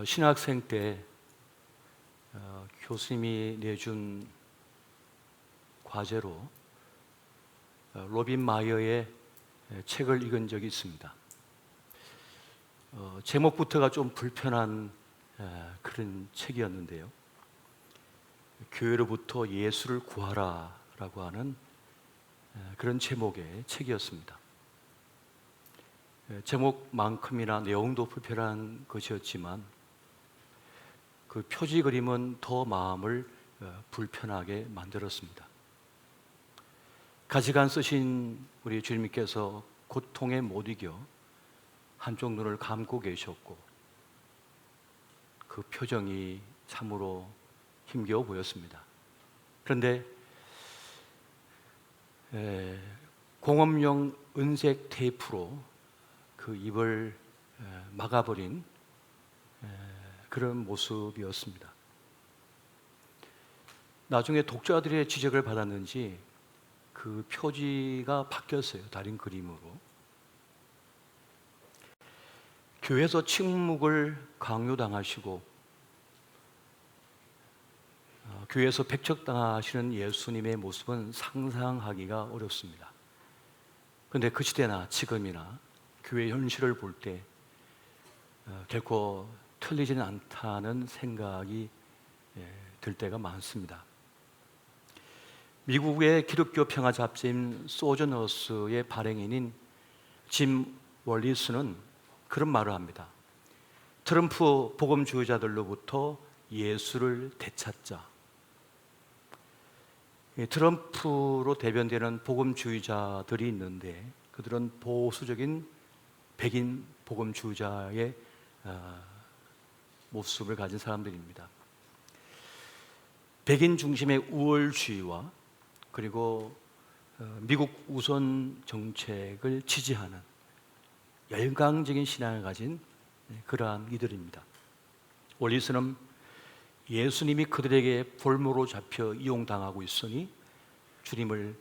신학생 때 교수님이 내준 과제로 로빈 마이어의 책을 읽은 적이 있습니다. 제목부터가 좀 불편한 그런 책이었는데요. 교회로부터 예수를 구하라 라고 하는 그런 제목의 책이었습니다. 제목만큼이나 내용도 불편한 것이었지만 그 표지 그림은 더 마음을 불편하게 만들었습니다. 가시관 쓰신 우리 주님께서 고통에 못 이겨 한쪽 눈을 감고 계셨고 그 표정이 참으로 힘겨워 보였습니다. 그런데 공업용 은색 테이프로 그 입을 막아버린 그런 모습이었습니다. 나중에 독자들의 지적을 받았는지 그 표지가 바뀌었어요. 다른 그림으로. 교회에서 침묵을 강요당하시고 교회에서 배척당하시는 예수님의 모습은 상상하기가 어렵습니다. 그런데 그 시대나 지금이나 교회 현실을 볼 때 결코 틀리지는 않다는 생각이 들 때가 많습니다. 미국의 기독교 평화 잡지인 소저너스의 발행인인 짐 월리스는 그런 말을 합니다. 트럼프 복음주의자들로부터 예수를 되찾자. 트럼프로 대변되는 복음주의자들이 있는데 그들은 보수적인 백인 복음주의자의 모습을 가진 사람들입니다. 백인 중심의 우월주의와 그리고 미국 우선 정책을 지지하는 열광적인 신앙을 가진 그러한 이들입니다. 월리스는 예수님이 그들에게 볼모로 잡혀 이용당하고 있으니 주님을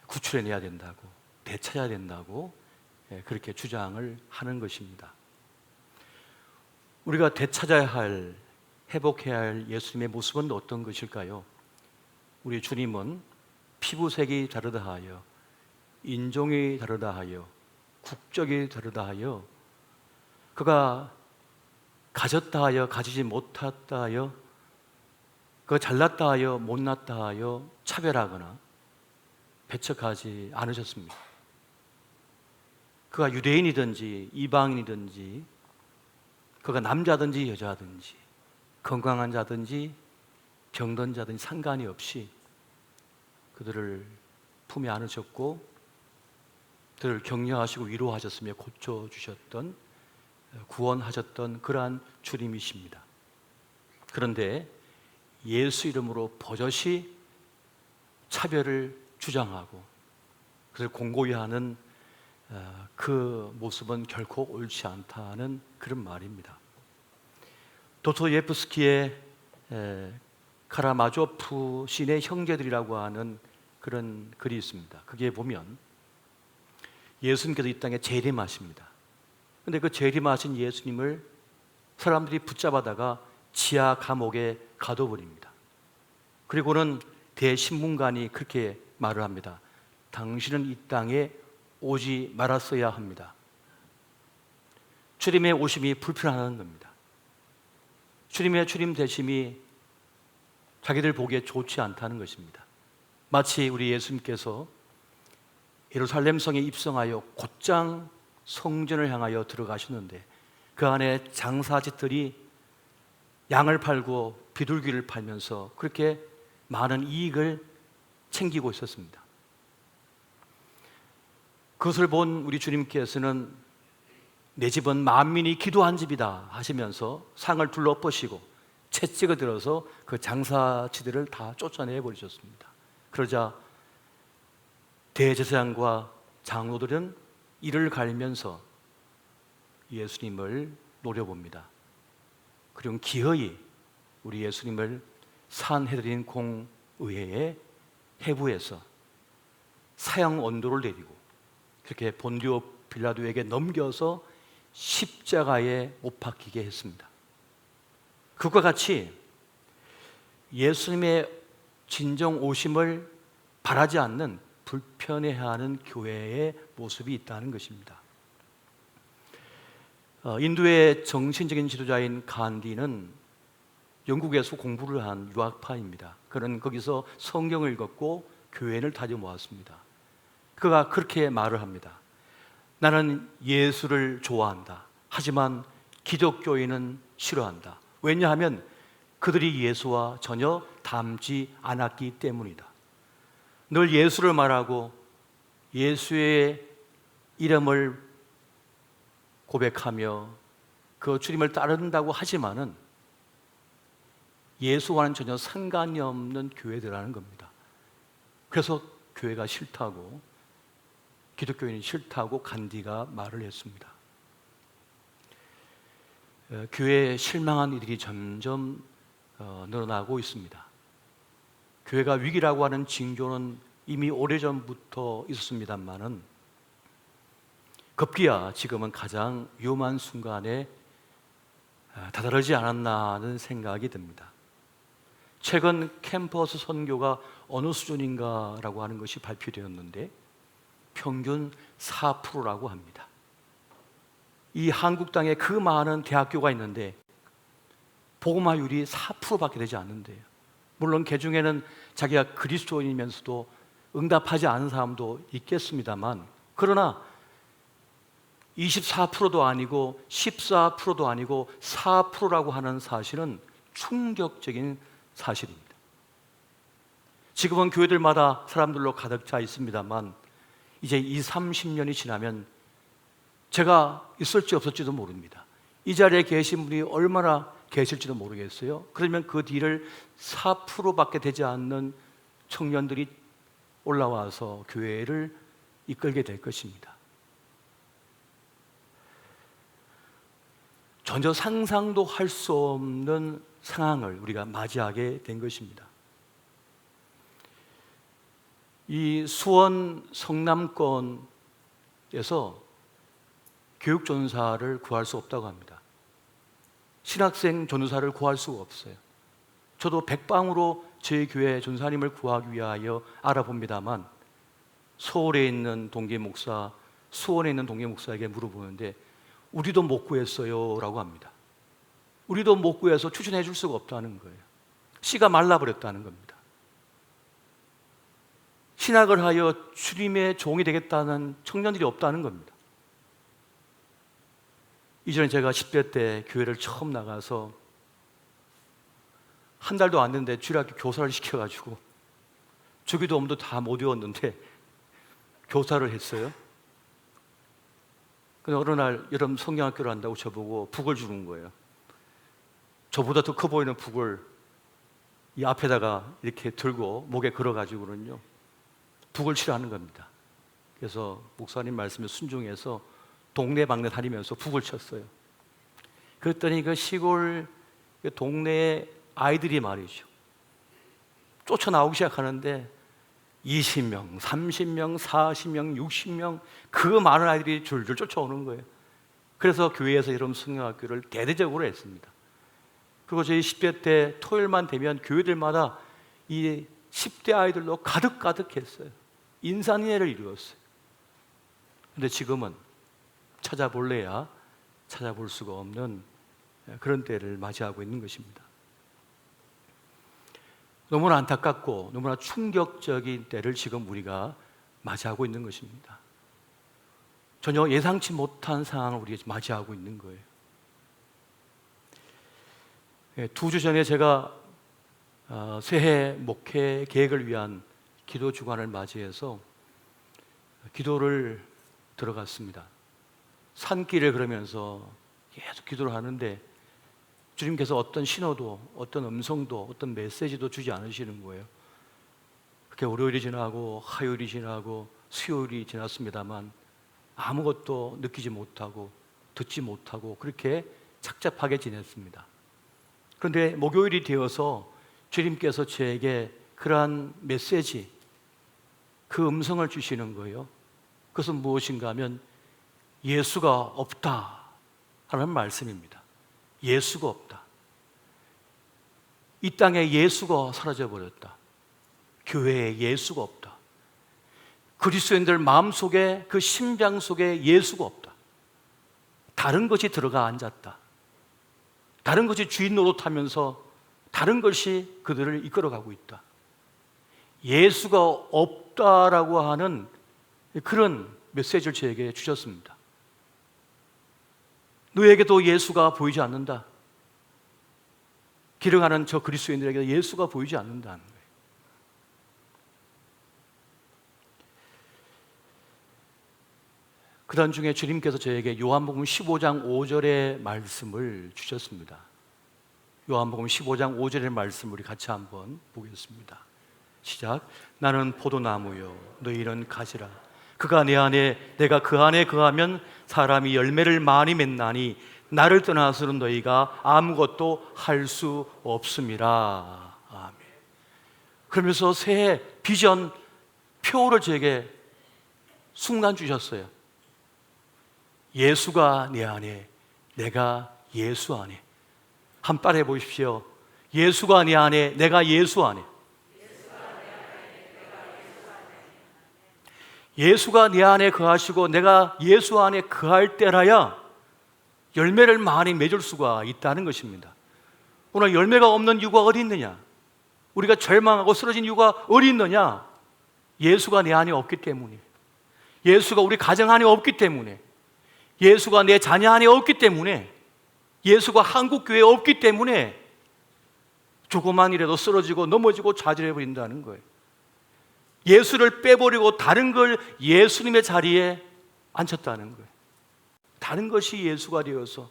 구출해내야 된다고, 되찾아야 된다고 그렇게 주장을 하는 것입니다. 우리가 되찾아야 할, 회복해야 할 예수님의 모습은 어떤 것일까요? 우리 주님은 피부색이 다르다 하여, 인종이 다르다 하여, 국적이 다르다 하여, 그가 가졌다 하여 가지지 못했다 하여, 그가 잘났다 하여 못났다 하여 차별하거나 배척하지 않으셨습니다. 그가 유대인이든지 이방인이든지 그가 남자든지 여자든지 건강한 자든지 병든 자든지 상관이 없이 그들을 품에 안으셨고 그들을 격려하시고 위로하셨으며 고쳐주셨던, 구원하셨던 그러한 주님이십니다. 그런데 예수 이름으로 버젓이 차별을 주장하고 그들을 공고히 하는 그 모습은 결코 옳지 않다는 그런 말입니다. 도스토옙스키의 카라마조프 시인의 형제들이라고 하는 그런 글이 있습니다. 거기에 보면 예수님께서 이 땅에 재림하십니다. 그런데 그 재림하신 예수님을 사람들이 붙잡아다가 지하 감옥에 가둬버립니다. 그리고는 대신문관이 그렇게 말을 합니다. 당신은 이 땅에 오지 말았어야 합니다. 주님의 오심이 불편하다는 겁니다. 주님의 주님 되심이 자기들 보기에 좋지 않다는 것입니다. 마치 우리 예수님께서 예루살렘 성에 입성하여 곧장 성전을 향하여 들어가셨는데 그 안에 장사짓들이 양을 팔고 비둘기를 팔면서 그렇게 많은 이익을 챙기고 있었습니다. 그것을 본 우리 주님께서는 내 집은 만민이 기도한 집이다 하시면서 상을 둘러버시고 채찍을 들어서 그 장사치들을 다 쫓아내 버리셨습니다. 그러자 대제사장과 장로들은 이를 갈면서 예수님을 노려봅니다. 그리고 기어이 우리 예수님을 산헤드린 공의회의 해부에서 사형 언도를 내리고 그렇게 본디오 빌라도에게 넘겨서 십자가에 못 박히게 했습니다. 그것과 같이 예수님의 진정 오심을 바라지 않는 불편해하는 교회의 모습이 있다는 것입니다. 인도의 정신적인 지도자인 간디는 영국에서 공부를 한 유학파입니다. 그는 거기서 성경을 읽었고 교회를 다져 모았습니다. 그가 그렇게 말을 합니다. 나는 예수를 좋아한다. 하지만 기독교인은 싫어한다. 왜냐하면 그들이 예수와 전혀 닮지 않았기 때문이다. 늘 예수를 말하고 예수의 이름을 고백하며 그 주님을 따른다고 하지만은 예수와는 전혀 상관이 없는 교회들이라는 겁니다. 그래서 교회가 싫다고, 기독교인이 싫다고 간디가 말을 했습니다. 교회에 실망한 이들이 점점 늘어나고 있습니다. 교회가 위기라고 하는 징조는 이미 오래전부터 있었습니다만은 급기야 지금은 가장 위험한 순간에 다다르지 않았나 하는 생각이 듭니다. 최근 캠퍼스 선교가 어느 수준인가라고 하는 것이 발표되었는데 평균 4%라고 합니다. 이 한국 땅에 그 많은 대학교가 있는데 복음화율이 4%밖에 되지 않는데요. 물론 그 중에는 자기가 그리스도인이면서도 응답하지 않은 사람도 있겠습니다만, 그러나 24%도 아니고 14%도 아니고 4%라고 하는 사실은 충격적인 사실입니다. 지금은 교회들마다 사람들로 가득 차 있습니다만 이제 20, 30년이 지나면 제가 있을지 없을지도 모릅니다. 이 자리에 계신 분이 얼마나 계실지도 모르겠어요. 그러면 그 뒤를 4%밖에 되지 않는 청년들이 올라와서 교회를 이끌게 될 것입니다. 전혀 상상도 할 수 없는 상황을 우리가 맞이하게 된 것입니다. 이 수원 성남권에서 교육전사를 구할 수 없다고 합니다. 신학생 전도사를 구할 수가 없어요. 저도 백방으로 저희 교회 전사님을 구하기 위하여 알아봅니다만 서울에 있는 동계 목사, 수원에 있는 동계 목사에게 물어보는데 우리도 못 구했어요 라고 합니다. 우리도 못 구해서 추천해 줄 수가 없다는 거예요. 씨가 말라버렸다는 겁니다. 신학을 하여 주님의 종이 되겠다는 청년들이 없다는 겁니다. 이전에 제가 10대 때 교회를 처음 나가서 한 달도 안 됐는데 주일학교 교사를 시켜가지고 주기도움도 다 못 외웠는데 교사를 했어요. 근데 어느 날 여름 성경학교를 한다고 저보고 북을 주는 거예요. 저보다 더 커 보이는 북을 이 앞에다가 이렇게 들고 목에 걸어가지고는요 북을 치라는 겁니다. 그래서 목사님 말씀에 순종해서 동네방네 다니면서 북을 쳤어요. 그랬더니 그 시골 동네의 아이들이 말이죠, 쫓아나오기 시작하는데 20명, 30명, 40명, 60명 그 많은 아이들이 줄줄 쫓아오는 거예요. 그래서 교회에서 여름 성경학교를 대대적으로 했습니다. 그리고 저희 10대 때 토요일만 되면 교회들마다 이 10대 아이들로 가득가득했어요. 인산인해를 이루었어요. 근데 지금은 찾아볼래야 찾아볼 수가 없는 그런 때를 맞이하고 있는 것입니다. 너무나 안타깝고 너무나 충격적인 때를 지금 우리가 맞이하고 있는 것입니다. 전혀 예상치 못한 상황을 우리가 맞이하고 있는 거예요. 2주 전에 제가 새해 목회 계획을 위한 기도 주간을 맞이해서 기도를 들어갔습니다. 산길을 걸으면서 계속 기도를 하는데 주님께서 어떤 신호도, 어떤 음성도, 어떤 메시지도 주지 않으시는 거예요. 그렇게 월요일이 지나고 화요일이 지나고 수요일이 지났습니다만 아무것도 느끼지 못하고 듣지 못하고 그렇게 착잡하게 지냈습니다. 그런데 목요일이 되어서 주님께서 저에게 그러한 메시지, 그 음성을 주시는 거예요. 그것은 무엇인가 하면 예수가 없다 하는 말씀입니다. 예수가 없다. 이 땅에 예수가 사라져버렸다. 교회에 예수가 없다. 그리스도인들 마음속에, 그 심장 속에 예수가 없다. 다른 것이 들어가 앉았다. 다른 것이 주인 노릇하면서 다른 것이 그들을 이끌어가고 있다. 예수가 없다라고 하는 그런 메시지를 저에게 주셨습니다. 너에게도 예수가 보이지 않는다. 기능하는 저 그리스도인들에게 예수가 보이지 않는다는 거예요. 그다음 중에 주님께서 저에게 요한복음 15장 5절의 말씀을 주셨습니다. 요한복음 15장 5절의 말씀 우리 같이 한번 보겠습니다. 시작. 나는 포도나무요 너희는 가지라. 그가 내 안에 내가 그 안에 거하면 사람이 열매를 많이 맺나니 나를 떠나서는 너희가 아무것도 할 수 없음이라. 아멘. 그러면서 새해 비전 표를 저에게 순간 주셨어요. 예수가 내 안에, 내가 예수 안에. 한 번 따라해 보십시오. 예수가 내 안에, 내가 예수 안에. 예수가 내 안에 거하시고 내가 예수 안에 거할 때라야 열매를 많이 맺을 수가 있다는 것입니다. 오늘 열매가 없는 이유가 어디 있느냐? 우리가 절망하고 쓰러진 이유가 어디 있느냐? 예수가 내 안에 없기 때문에, 예수가 우리 가정 안에 없기 때문에, 예수가 내 자녀 안에 없기 때문에, 예수가 한국교회에 없기 때문에 조그만이라도 쓰러지고 넘어지고 좌절해버린다는 거예요. 예수를 빼버리고 다른 걸 예수님의 자리에 앉혔다는 거예요. 다른 것이 예수가 되어서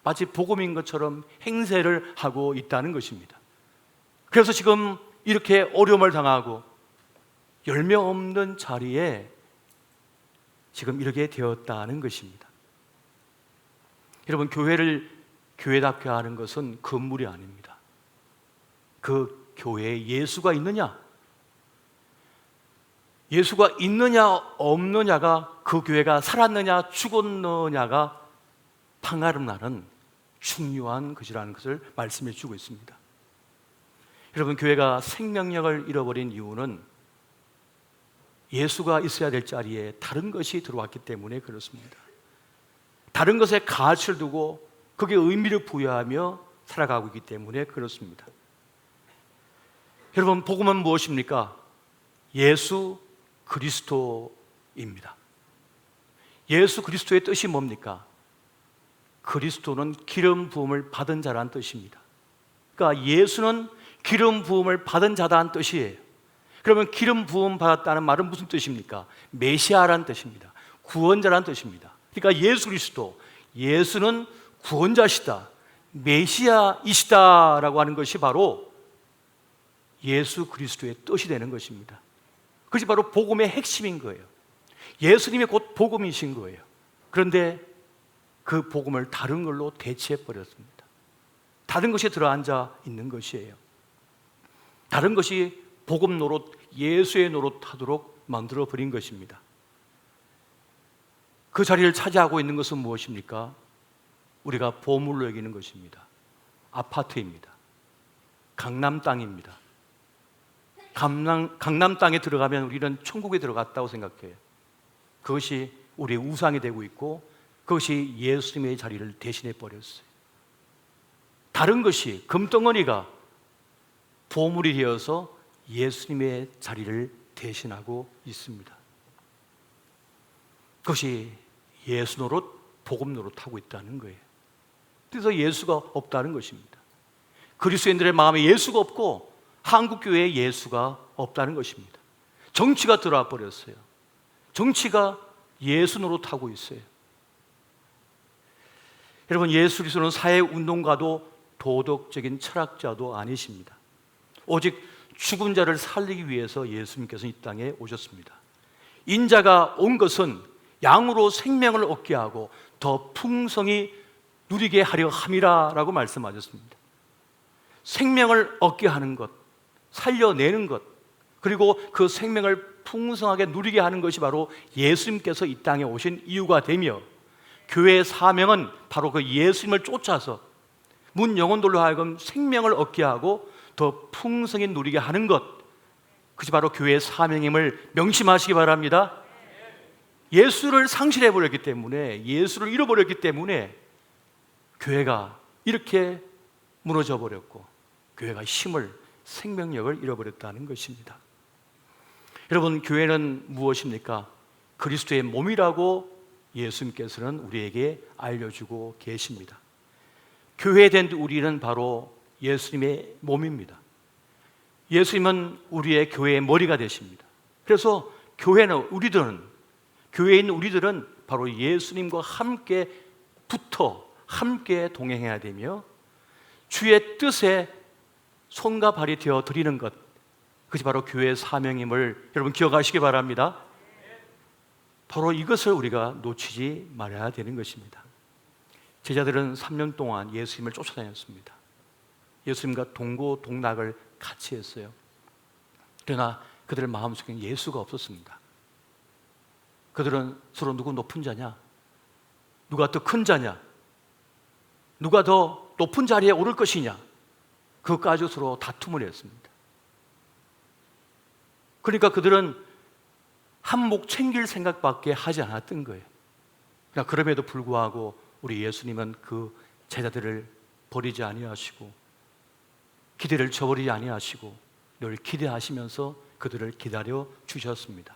마치 복음인 것처럼 행세를 하고 있다는 것입니다. 그래서 지금 이렇게 어려움을 당하고 열매 없는 자리에 지금 이렇게 되었다는 것입니다. 여러분, 교회를 교회답게 하는 것은 건물이 아닙니다. 그 교회에 예수가 있느냐? 예수가 있느냐 없느냐가 그 교회가 살았느냐 죽었느냐가 판가름 나는 중요한 것이라는 것을 말씀해 주고 있습니다. 여러분, 교회가 생명력을 잃어버린 이유는 예수가 있어야 될 자리에 다른 것이 들어왔기 때문에 그렇습니다. 다른 것에 가치를 두고 거기에 의미를 부여하며 살아가고 있기 때문에 그렇습니다. 여러분, 복음은 무엇입니까? 예수 그리스도입니다. 예수 그리스도의 뜻이 뭡니까? 그리스도는 기름 부음을 받은 자라는 뜻입니다. 그러니까 예수는 기름 부음을 받은 자다는 뜻이에요. 그러면 기름 부음 받았다는 말은 무슨 뜻입니까? 메시아라는 뜻입니다. 구원자라는 뜻입니다. 그러니까 예수 그리스도, 예수는 구원자시다, 메시아이시다라고 하는 것이 바로 예수 그리스도의 뜻이 되는 것입니다. 그것이 바로 복음의 핵심인 거예요. 예수님이 곧 복음이신 거예요. 그런데 그 복음을 다른 걸로 대체해 버렸습니다. 다른 것이 들어앉아 있는 것이에요. 다른 것이 복음 노릇, 예수의 노릇 하도록 만들어 버린 것입니다. 그 자리를 차지하고 있는 것은 무엇입니까? 우리가 보물로 여기는 것입니다. 아파트입니다. 강남 땅입니다. 강남 땅에 들어가면 우리는 천국에 들어갔다고 생각해요. 그것이 우리의 우상이 되고 있고 그것이 예수님의 자리를 대신해 버렸어요. 다른 것이, 금덩어리가 보물이 되어서 예수님의 자리를 대신하고 있습니다. 그것이 예수 노릇, 복음 노릇 하고 있다는 거예요. 그래서 예수가 없다는 것입니다. 그리스도인들의 마음에 예수가 없고 한국교회에 예수가 없다는 것입니다. 정치가 들어와 버렸어요. 정치가 예수 노릇하고 있어요. 여러분, 예수 그리스도는 사회운동가도 도덕적인 철학자도 아니십니다. 오직 죽은 자를 살리기 위해서 예수님께서 이 땅에 오셨습니다. 인자가 온 것은 양으로 생명을 얻게 하고 더 풍성히 누리게 하려 함이라라고 말씀하셨습니다. 생명을 얻게 하는 것, 살려내는 것, 그리고 그 생명을 풍성하게 누리게 하는 것이 바로 예수님께서 이 땅에 오신 이유가 되며, 교회의 사명은 바로 그 예수님을 쫓아서 문 영혼들로 하여금 생명을 얻게 하고 더 풍성히 누리게 하는 것, 그것이 바로 교회의 사명임을 명심하시기 바랍니다. 예수를 상실해버렸기 때문에, 예수를 잃어버렸기 때문에 교회가 이렇게 무너져 버렸고 교회가 힘을, 생명력을 잃어버렸다는 것입니다. 여러분, 교회는 무엇입니까? 그리스도의 몸이라고 예수님께서는 우리에게 알려주고 계십니다. 교회된 우리는 바로 예수님의 몸입니다. 예수님은 우리의 교회의 머리가 되십니다. 그래서 교회에 있는 우리들은 바로 예수님과 함께 함께 동행해야 되며 주의 뜻에 손과 발이 되어 드리는 것, 그것이 바로 교회의 사명임을 여러분 기억하시기 바랍니다. 바로 이것을 우리가 놓치지 말아야 되는 것입니다. 제자들은 3년 동안 예수님을 쫓아다녔습니다. 예수님과 동고동락을 같이 했어요. 그러나 그들의 마음속에는 예수가 없었습니다. 그들은 서로 누구 높은 자냐, 누가 더 큰 자냐, 누가 더 높은 자리에 오를 것이냐, 그것 가지고 서로 다툼을 했습니다. 그러니까 그들은 한몫 챙길 생각밖에 하지 않았던 거예요. 그러나 그럼에도 불구하고 우리 예수님은 그 제자들을 버리지 아니하시고 기대를 저버리지 아니하시고 늘 기대하시면서 그들을 기다려 주셨습니다.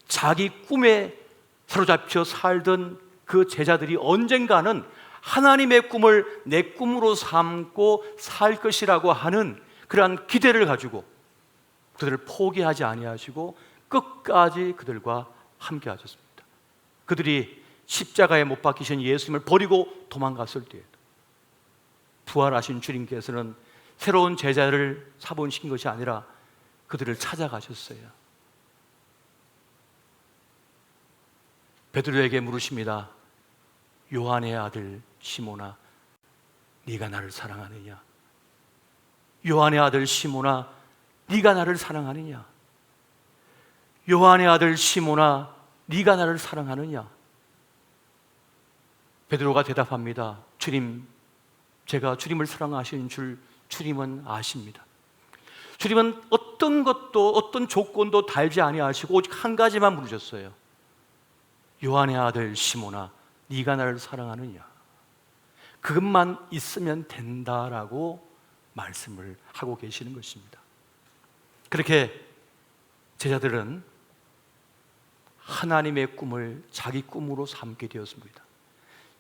자기 꿈에 사로잡혀 살던 그 제자들이 언젠가는 하나님의 꿈을 내 꿈으로 삼고 살 것이라고 하는 그러한 기대를 가지고 그들을 포기하지 아니하시고 끝까지 그들과 함께 하셨습니다. 그들이 십자가에 못 박히신 예수님을 버리고 도망갔을 때에도 부활하신 주님께서는 새로운 제자를 사본시킨 것이 아니라 그들을 찾아가셨어요. 베드로에게 물으십니다. 요한의 아들 시몬아, 네가 나를 사랑하느냐? 요한의 아들 시몬아, 네가 나를 사랑하느냐? 요한의 아들 시몬아, 네가 나를 사랑하느냐? 베드로가 대답합니다. 주님, 제가 주님을 사랑하시는 줄 주님은 아십니다. 주님은 어떤 것도 어떤 조건도 달지 아니하시고 오직 한 가지만 물으셨어요. 요한의 아들 시몬아, 네가 나를 사랑하느냐? 그것만 있으면 된다라고 말씀을 하고 계시는 것입니다. 그렇게 제자들은 하나님의 꿈을 자기 꿈으로 삼게 되었습니다.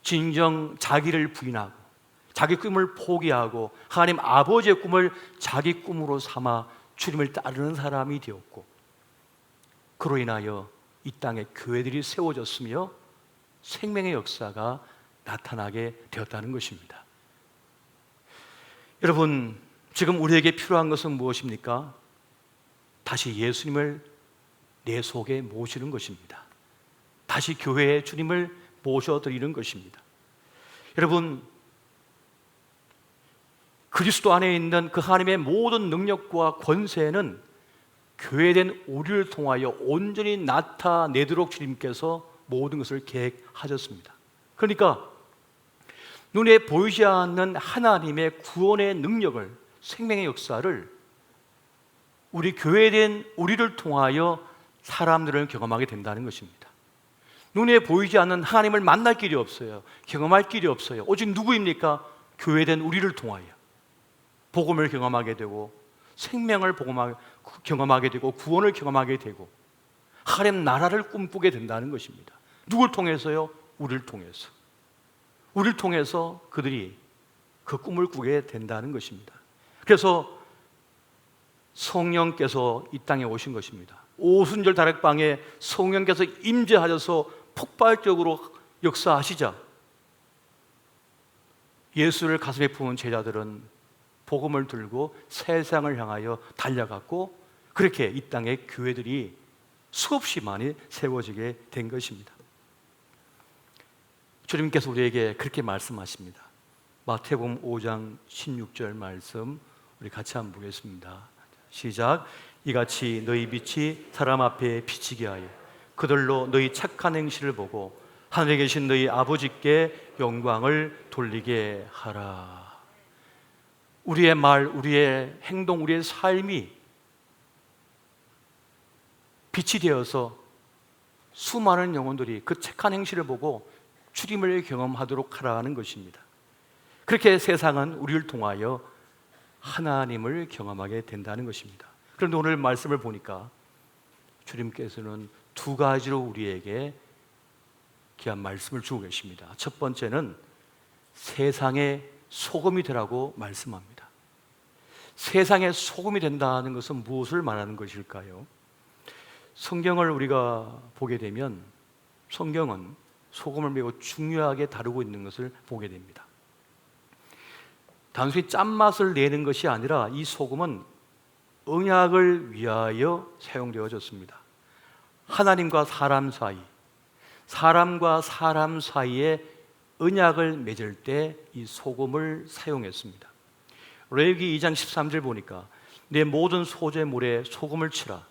진정 자기를 부인하고 자기 꿈을 포기하고 하나님 아버지의 꿈을 자기 꿈으로 삼아 주님을 따르는 사람이 되었고, 그로 인하여 이 땅에 교회들이 세워졌으며 생명의 역사가 나타나게 되었다는 것입니다. 여러분, 지금 우리에게 필요한 것은 무엇입니까? 다시 예수님을 내 속에 모시는 것입니다. 다시 교회에 주님을 모셔드리는 것입니다. 여러분, 그리스도 안에 있는 그 하나님의 모든 능력과 권세는 교회된 우리를 통하여 온전히 나타내도록 주님께서 모든 것을 계획하셨습니다. 그러니까 눈에 보이지 않는 하나님의 구원의 능력을, 생명의 역사를 우리 교회된 우리를 통하여 사람들을 경험하게 된다는 것입니다. 눈에 보이지 않는 하나님을 만날 길이 없어요. 경험할 길이 없어요. 오직 누구입니까? 교회된 우리를 통하여 복음을 경험하게 되고 생명을 경험하게 되고 구원을 경험하게 되고 하나님 나라를 꿈꾸게 된다는 것입니다. 누굴 통해서요? 우리를 통해서. 우리를 통해서 그들이 그 꿈을 꾸게 된다는 것입니다. 그래서 성령께서 이 땅에 오신 것입니다. 오순절 다락방에 성령께서 임재하셔서 폭발적으로 역사하시자 예수를 가슴에 품은 제자들은 복음을 들고 세상을 향하여 달려갔고, 그렇게 이 땅에 교회들이 수없이 많이 세워지게 된 것입니다. 주님께서 우리에게 그렇게 말씀하십니다. 마태복음 5장 16절 말씀 우리 같이 한번 보겠습니다. 시작. 이같이 너희 빛이 사람 앞에 비치게 하여 그들로 너희 착한 행실을 보고 하늘에 계신 너희 아버지께 영광을 돌리게 하라. 우리의 말, 우리의 행동, 우리의 삶이 빛이 되어서 수많은 영혼들이 그 착한 행실을 보고 주님을 경험하도록 하라는 것입니다. 그렇게 세상은 우리를 통하여 하나님을 경험하게 된다는 것입니다. 그런데 오늘 말씀을 보니까 주님께서는 두 가지로 우리에게 귀한 말씀을 주고 계십니다. 첫 번째는 세상의 소금이 되라고 말씀합니다. 세상의 소금이 된다는 것은 무엇을 말하는 것일까요? 성경을 우리가 보게 되면 성경은 소금을 매우 중요하게 다루고 있는 것을 보게 됩니다. 단순히 짠맛을 내는 것이 아니라 이 소금은 언약을 위하여 사용되어졌습니다. 하나님과 사람 사이, 사람과 사람 사이에 언약을 맺을 때 이 소금을 사용했습니다. 레위기 2장 13절 보니까 내 모든 소재물에 소금을 치라.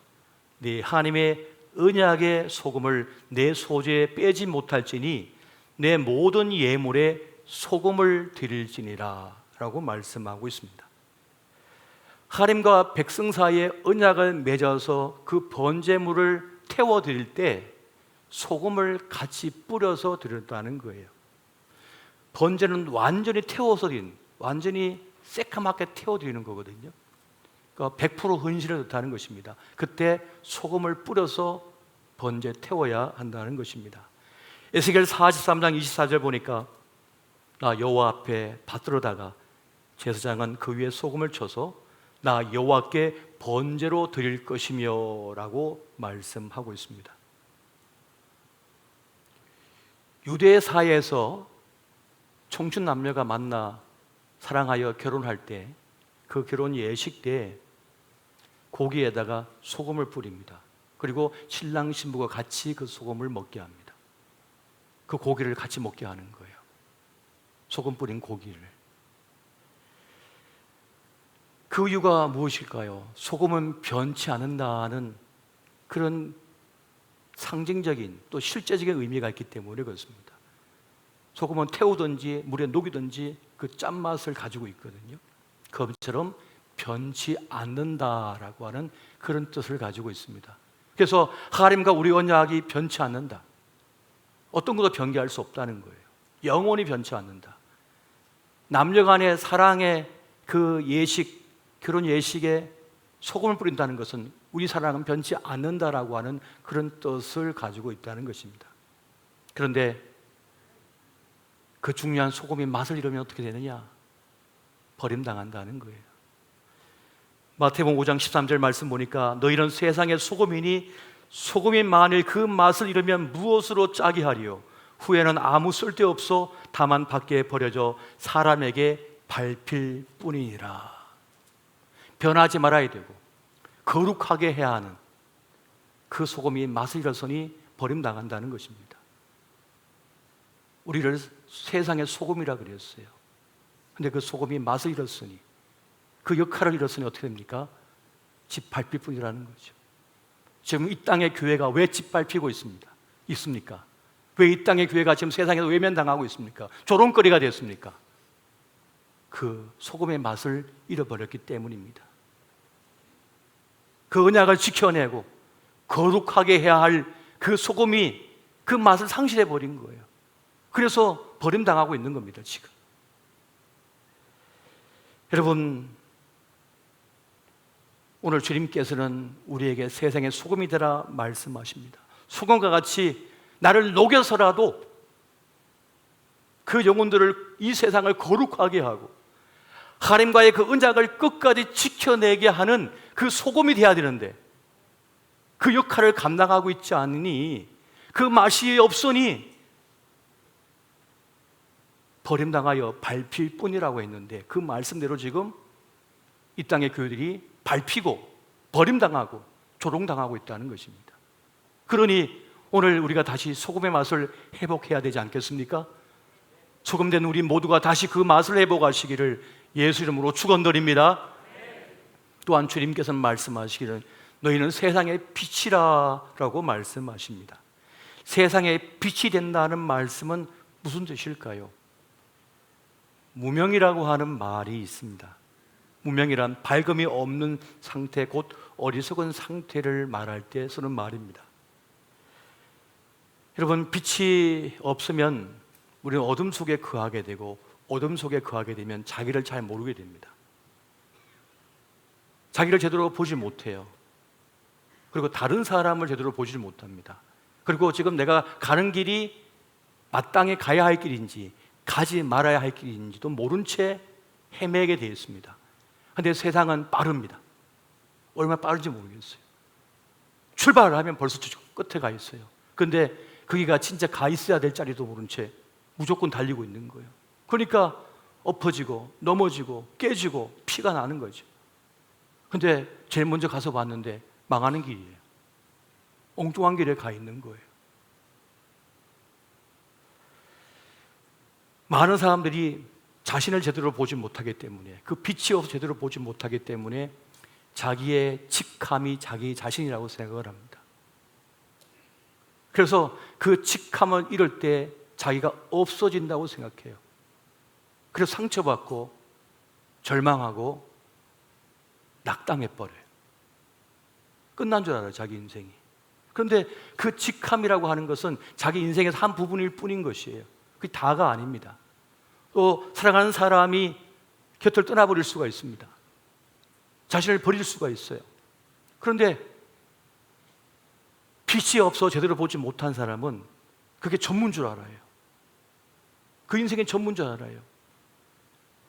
네 하나님의 언약의 소금을 내 소재에 빼지 못할지니 내 모든 예물에 소금을 드릴지니라 라고 말씀하고 있습니다. 하나님과 백성 사이에 언약을 맺어서 그 번제물을 태워드릴 때 소금을 같이 뿌려서 드렸다는 거예요. 번제는 완전히 태워서 드린, 완전히 새카맣게 태워드리는 거거든요. 그러니까 100% 헌신을 뜻하는 것입니다. 그때 소금을 뿌려서 번제 태워야 한다는 것입니다. 에스겔 43장 24절 보니까 나 여호와 앞에 받들어다가 제사장은 그 위에 소금을 쳐서 나 여호와께 번제로 드릴 것이며 라고 말씀하고 있습니다. 유대 사회에서 청춘 남녀가 만나 사랑하여 결혼할 때 그 결혼 예식 때 고기에다가 소금을 뿌립니다. 그리고 신랑 신부가 같이 그 소금을 먹게 합니다. 그 고기를 같이 먹게 하는 거예요. 소금 뿌린 고기를. 그 이유가 무엇일까요? 소금은 변치 않는다는 그런 상징적인 또 실제적인 의미가 있기 때문에 그렇습니다. 소금은 태우든지 물에 녹이든지 그 짠맛을 가지고 있거든요. 그것처럼 변치 않는다라고 하는 그런 뜻을 가지고 있습니다. 그래서 하나님과 우리 언약이 변치 않는다. 어떤 것도 변개할 수 없다는 거예요. 영원히 변치 않는다. 남녀 간의 사랑의 그 예식, 결혼 예식에 소금을 뿌린다는 것은 우리 사랑은 변치 않는다라고 하는 그런 뜻을 가지고 있다는 것입니다. 그런데 그 중요한 소금이 맛을 잃으면 어떻게 되느냐? 버림당한다는 거예요. 마태복음 5장 13절 말씀 보니까 너희는 세상의 소금이니 소금이 만일 그 맛을 잃으면 무엇으로 짜게 하리요? 후에는 아무 쓸데없어 다만 밖에 버려져 사람에게 밟힐 뿐이니라. 변하지 말아야 되고 거룩하게 해야 하는 그 소금이 맛을 잃었으니 버림당한다는 것입니다. 우리를 세상의 소금이라 그랬어요. 근데 그 소금이 맛을 잃었으니 그 역할을 잃었으니 어떻게 됩니까? 짓밟힐 뿐이라는 거죠. 지금 이 땅의 교회가 왜 짓밟히고 있습니까? 왜 이 땅의 교회가 지금 세상에서 외면당하고 있습니까? 조롱거리가 됐습니까? 그 소금의 맛을 잃어버렸기 때문입니다. 그 언약을 지켜내고 거룩하게 해야 할 그 소금이 그 맛을 상실해버린 거예요. 그래서 버림당하고 있는 겁니다, 지금. 여러분, 오늘 주님께서는 우리에게 세상의 소금이 되라 말씀하십니다. 소금과 같이 나를 녹여서라도 그 영혼들을, 이 세상을 거룩하게 하고 하나님과의 그 언약을 끝까지 지켜내게 하는 그 소금이 되어야 되는데 그 역할을 감당하고 있지 않으니 그 맛이 없으니 버림당하여 밟힐 뿐이라고 했는데 그 말씀대로 지금 이 땅의 교회들이 밟히고 버림당하고 조롱당하고 있다는 것입니다. 그러니 오늘 우리가 다시 소금의 맛을 회복해야 되지 않겠습니까? 소금된 우리 모두가 다시 그 맛을 회복하시기를 예수 이름으로 축원드립니다. 또한 주님께서는 말씀하시기를 너희는 세상의 빛이라라고 말씀하십니다. 세상의 빛이 된다는 말씀은 무슨 뜻일까요? 무명이라고 하는 말이 있습니다. 무명이란 밝음이 없는 상태, 곧 어리석은 상태를 말할 때 쓰는 말입니다. 여러분, 빛이 없으면 우리는 어둠 속에 거하게 되고, 어둠 속에 거하게 되면 자기를 잘 모르게 됩니다. 자기를 제대로 보지 못해요. 그리고 다른 사람을 제대로 보지 못합니다. 그리고 지금 내가 가는 길이 마땅히 가야 할 길인지 가지 말아야 할 길인지도 모른 채 헤매게 되어 있습니다. 그런데 세상은 빠릅니다. 얼마나 빠른지 모르겠어요. 출발을 하면 벌써 저쪽 끝에 가 있어요. 그런데 거기가 진짜 가 있어야 될 자리도 모른 채 무조건 달리고 있는 거예요. 그러니까 엎어지고 넘어지고 깨지고 피가 나는 거죠. 근데 제일 먼저 가서 봤는데 망하는 길이에요. 엉뚱한 길에 가 있는 거예요. 많은 사람들이 자신을 제대로 보지 못하기 때문에, 그 빛이 없어 제대로 보지 못하기 때문에 자기의 직함이 자기 자신이라고 생각을 합니다. 그래서 그 직함을 잃을 때 자기가 없어진다고 생각해요. 그래서 상처받고 절망하고 낙담해버려요. 끝난 줄 알아요, 자기 인생이. 그런데 그 직함이라고 하는 것은 자기 인생에서 한 부분일 뿐인 것이에요. 그게 다가 아닙니다. 또 사랑하는 사람이 곁을 떠나버릴 수가 있습니다. 자신을 버릴 수가 있어요. 그런데 빛이 없어 제대로 보지 못한 사람은 그게 전부인 줄 알아요. 그 인생의 전부인 줄 알아요.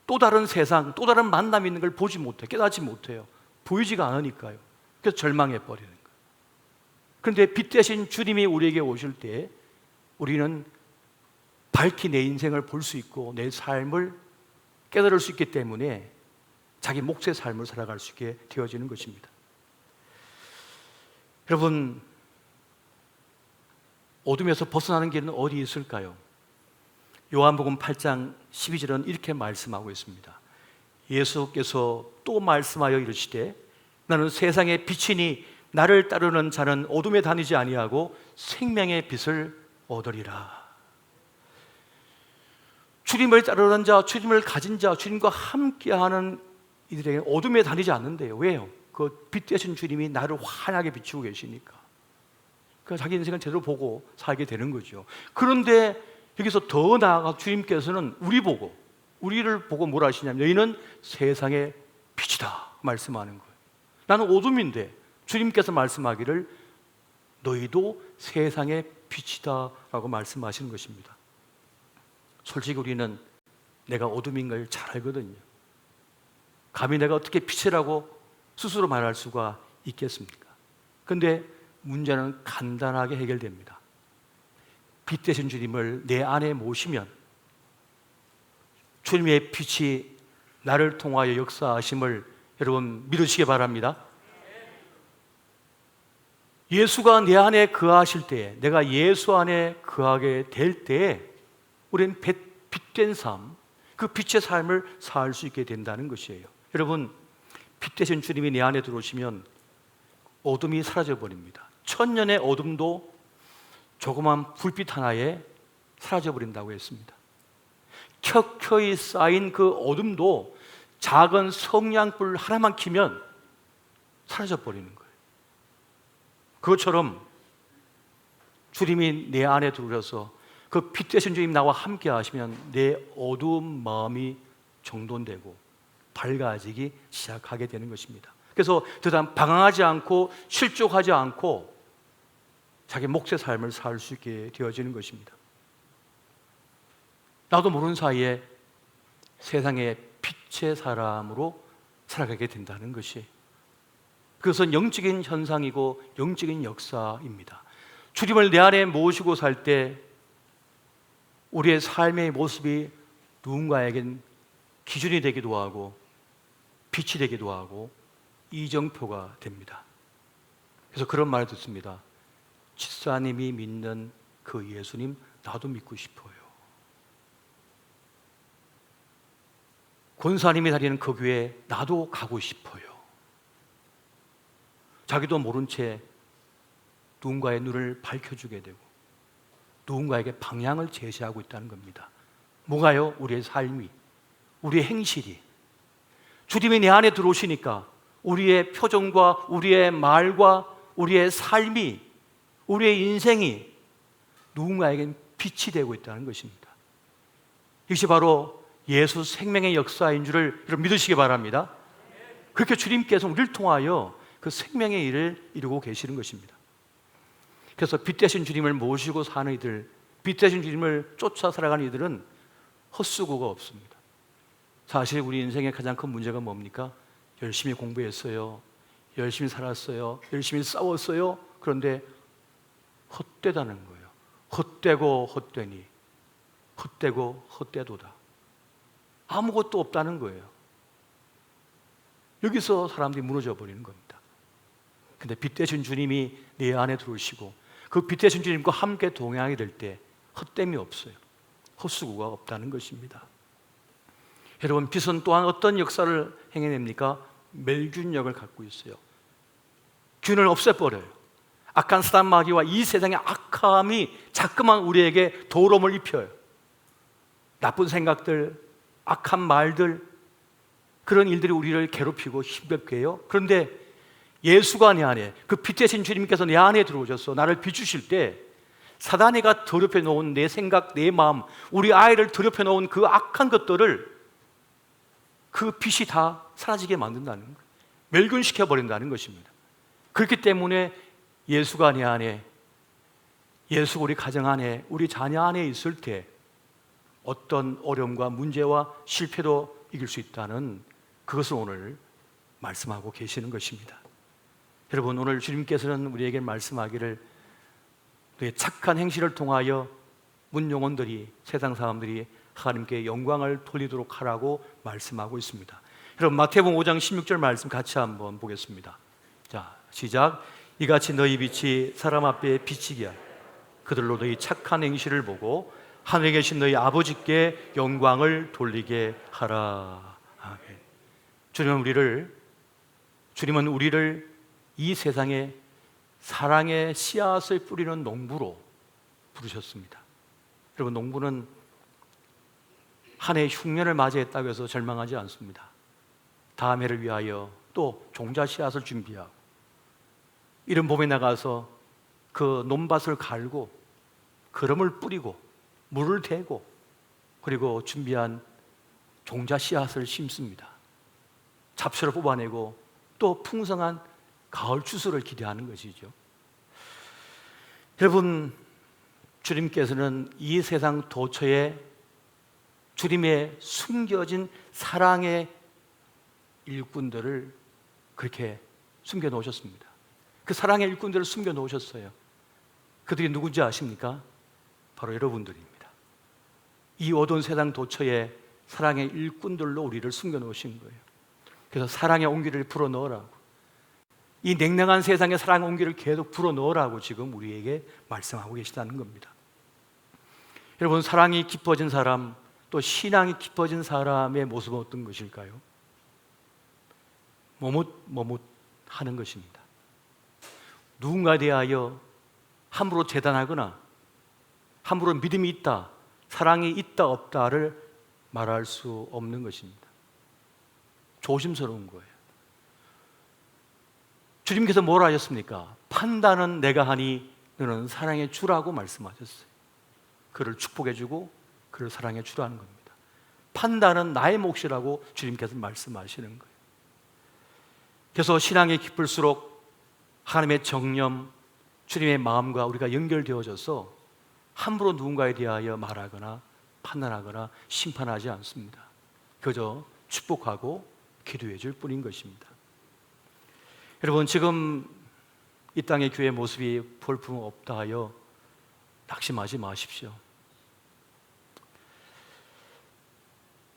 또 다른 세상, 또 다른 만남이 있는 걸 보지 못해요. 깨닫지 못해요. 보이지가 않으니까요. 그래서 절망해버리는 거예요. 그런데 빛 대신 주님이 우리에게 오실 때 우리는 밝히 내 인생을 볼 수 있고 내 삶을 깨달을 수 있기 때문에 자기 몫의 삶을 살아갈 수 있게 되어지는 것입니다. 여러분, 어둠에서 벗어나는 길은 어디 있을까요? 요한복음 8장 12절은 이렇게 말씀하고 있습니다. 예수께서 또 말씀하여 이르시되 나는 세상의 빛이니 나를 따르는 자는 어둠에 다니지 아니하고 생명의 빛을 얻으리라. 주님을 따르는 자, 주님을 가진 자, 주님과 함께하는 이들에게 어둠에 다니지 않는데요. 왜요? 그 빛 되신 주님이 나를 환하게 비추고 계시니까. 그러니까 자기 인생을 제대로 보고 살게 되는 거죠. 그런데 여기서 더 나아가 주님께서는 우리를 보고 뭐라 하시냐면 너희는 세상의 빛이다 말씀하는 거예요. 나는 어둠인데 주님께서 말씀하기를 너희도 세상의 빛이다 라고 말씀하시는 것입니다. 솔직히 우리는 내가 어둠인 걸 잘 알거든요. 감히 내가 어떻게 빛이라고 스스로 말할 수가 있겠습니까? 그런데 문제는 간단하게 해결됩니다. 빛 되신 주님을 내 안에 모시면 주님의 빛이 나를 통하여 역사하심을 여러분 믿으시기 바랍니다. 예수가 내 안에 거하실 때, 내가 예수 안에 거하게 될 때 우리는 빛된 삶, 그 빛의 삶을 살 수 있게 된다는 것이에요. 여러분, 빛 되신 주님이 내 안에 들어오시면 어둠이 사라져 버립니다. 천년의 어둠도 조그만 불빛 하나에 사라져 버린다고 했습니다. 켜켜이 쌓인 그 어둠도 작은 성냥불 하나만 켜면 사라져 버리는 거예요. 그것처럼 주님이 내 안에 들어오셔서 그 빛 되신 주님 나와 함께 하시면 내 어두운 마음이 정돈되고 밝아지기 시작하게 되는 것입니다. 그래서 더 이상 방황하지 않고 실족하지 않고 자기 몫의 삶을 살 수 있게 되어지는 것입니다. 나도 모르는 사이에 세상의 빛의 사람으로 살아가게 된다는 것이, 그것은 영적인 현상이고 영적인 역사입니다. 주님을 내 안에 모시고 살 때 우리의 삶의 모습이 누군가에겐 기준이 되기도 하고 빛이 되기도 하고 이정표가 됩니다. 그래서 그런 말을 듣습니다. 집사님이 믿는 그 예수님 나도 믿고 싶어요. 권사님이 다니는 그 교회 나도 가고 싶어요. 자기도 모른 채 누군가의 눈을 밝혀주게 되고 누군가에게 방향을 제시하고 있다는 겁니다. 뭐가요? 우리의 삶이, 우리의 행실이 주님이 내 안에 들어오시니까 우리의 표정과 우리의 말과 우리의 삶이, 우리의 인생이 누군가에겐 빛이 되고 있다는 것입니다. 이것이 바로 예수 생명의 역사인 줄을 여러분 믿으시기 바랍니다. 그렇게 주님께서 우리를 통하여 그 생명의 일을 이루고 계시는 것입니다. 그래서 빛 되신 주님을 모시고 사는 이들, 빛 되신 주님을 쫓아 살아가는 이들은 헛수고가 없습니다. 사실 우리 인생의 가장 큰 문제가 뭡니까? 열심히 공부했어요, 열심히 살았어요, 열심히 싸웠어요. 그런데 헛되다는 거예요. 헛되고 헛되니 헛되고 헛되도다. 아무것도 없다는 거예요. 여기서 사람들이 무너져 버리는 겁니다. 근데 빛 되신 주님이 내 안에 들어오시고 그 빛 되신 주님과 함께 동행하게 될 때 헛됨이 없어요. 헛수고가 없다는 것입니다. 여러분, 빛은 또한 어떤 역사를 행해냅니까? 멸균력을 갖고 있어요. 균을 없애버려요. 악한 사단 마귀와 이 세상의 악함이 자꾸만 우리에게 도움을 입혀요. 나쁜 생각들, 악한 말들, 그런 일들이 우리를 괴롭히고 힘겹게 해요. 그런데 예수가 내 안에, 그 빛 되신 주님께서 내 안에 들어오셔서 나를 비추실 때 사단이가 더럽혀 놓은 내 생각, 내 마음, 우리 아이를 더럽혀 놓은 그 악한 것들을 그 빛이 다 사라지게 만든다는 거예요. 멸균시켜 버린다는 것입니다. 그렇기 때문에 예수가 내 안에, 예수가 우리 가정 안에, 우리 자녀 안에 있을 때 어떤 어려움과 문제와 실패도 이길 수 있다는 그것을 오늘 말씀하고 계시는 것입니다. 여러분, 오늘 주님께서는 우리에게 말씀하기를 너의 착한 행실을 통하여 문용원들이, 세상 사람들이 하나님께 영광을 돌리도록 하라고 말씀하고 있습니다. 여러분, 마태복음 5장 16절 말씀 같이 한번 보겠습니다. 자, 시작. 이같이 너희 빛이 사람 앞에 비치게 하여 그들로 너희 착한 행실을 보고 하늘에 계신 너희 아버지께 영광을 돌리게 하라. 아멘. 주님은 우리를 이 세상에 사랑의 씨앗을 뿌리는 농부로 부르셨습니다. 여러분, 농부는 한 해 흉년을 맞이했다고 해서 절망하지 않습니다. 다음 해를 위하여 또 종자 씨앗을 준비하고 이른 봄에 나가서 그 논밭을 갈고 거름을 뿌리고 물을 대고 그리고 준비한 종자 씨앗을 심습니다. 잡초를 뽑아내고 또 풍성한 가을 추수를 기대하는 것이죠. 여러분, 주님께서는 이 세상 도처에 주님의 숨겨진 사랑의 일꾼들을 그렇게 숨겨 놓으셨습니다. 그 사랑의 일꾼들을 숨겨 놓으셨어요. 그들이 누군지 아십니까? 바로 여러분들입니다. 이 어두운 세상 도처에 사랑의 일꾼들로 우리를 숨겨 놓으신 거예요. 그래서 사랑의 온기를 불어 넣으라고, 이 냉랭한 세상에 사랑의 온기를 계속 불어 넣으라고 지금 우리에게 말씀하고 계시다는 겁니다. 여러분, 사랑이 깊어진 사람, 또 신앙이 깊어진 사람의 모습은 어떤 것일까요? 머뭇하는 것입니다. 누군가에 대하여 함부로 재단하거나 함부로 믿음이 있다, 사랑이 있다 없다를 말할 수 없는 것입니다. 조심스러운 거예요. 주님께서 뭐라 하셨습니까? 판단은 내가 하니 너는 사랑해 주라고 말씀하셨어요. 그를 축복해 주고 그를 사랑해 주라는 겁니다. 판단은 나의 몫이라고 주님께서 말씀하시는 거예요. 그래서 신앙이 깊을수록 하나님의 정념, 주님의 마음과 우리가 연결되어져서 함부로 누군가에 대하여 말하거나 판단하거나 심판하지 않습니다. 그저 축복하고 기도해 줄 뿐인 것입니다. 여러분, 지금 이 땅의 교회 모습이 볼품없다 하여 낙심하지 마십시오.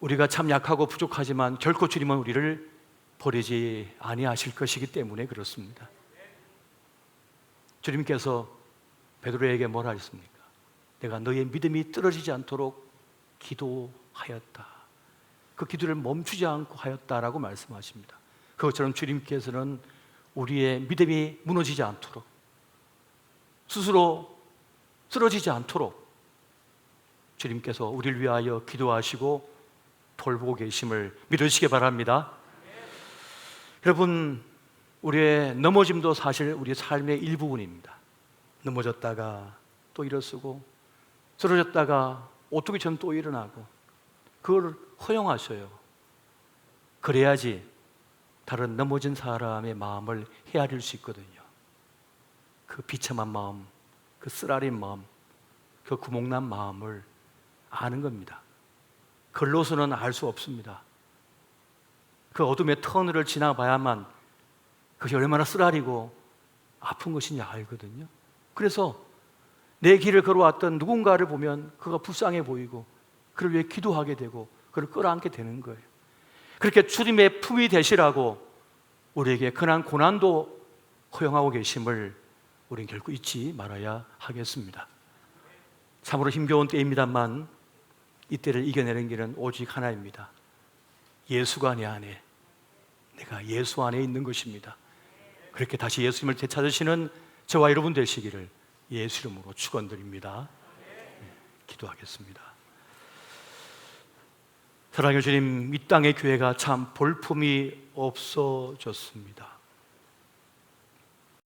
우리가 참 약하고 부족하지만 결코 주님은 우리를 버리지 아니하실 것이기 때문에 그렇습니다. 주님께서 베드로에게 뭐라 하셨습니까? 내가 너의 믿음이 떨어지지 않도록 기도하였다. 그 기도를 멈추지 않고 하였다라고 말씀하십니다. 그것처럼 주님께서는 우리의 믿음이 무너지지 않도록, 스스로 쓰러지지 않도록 주님께서 우리를 위하여 기도하시고 돌보고 계심을 믿으시기 바랍니다. 여러분, 우리의 넘어짐도 사실 우리의 삶의 일부분입니다. 넘어졌다가 또 일어서고, 쓰러졌다가 오뚜기처럼 또 일어나고, 그걸 허용하셔요. 그래야지 다른 넘어진 사람의 마음을 헤아릴 수 있거든요. 그 비참한 마음, 그 쓰라린 마음, 그 구멍난 마음을 아는 겁니다. 글로서는 알 수 없습니다. 그 어둠의 터널을 지나봐야만 그것이 얼마나 쓰라리고 아픈 것인지 알거든요. 그래서 내 길을 걸어왔던 누군가를 보면 그가 불쌍해 보이고 그를 위해 기도하게 되고 그를 끌어안게 되는 거예요. 그렇게 주님의 품이 되시라고 우리에게 흔한 고난도 허용하고 계심을 우리는 결코 잊지 말아야 하겠습니다. 참으로 힘겨운 때입니다만 이때를 이겨내는 길은 오직 하나입니다. 예수가 내 안에, 내가 예수 안에 있는 것입니다. 그렇게 다시 예수님을 되찾으시는 저와 여러분 되시기를 예수 이름으로 축원드립니다. 기도하겠습니다. 사랑의 주님, 이 땅의 교회가 참 볼품이 없어졌습니다.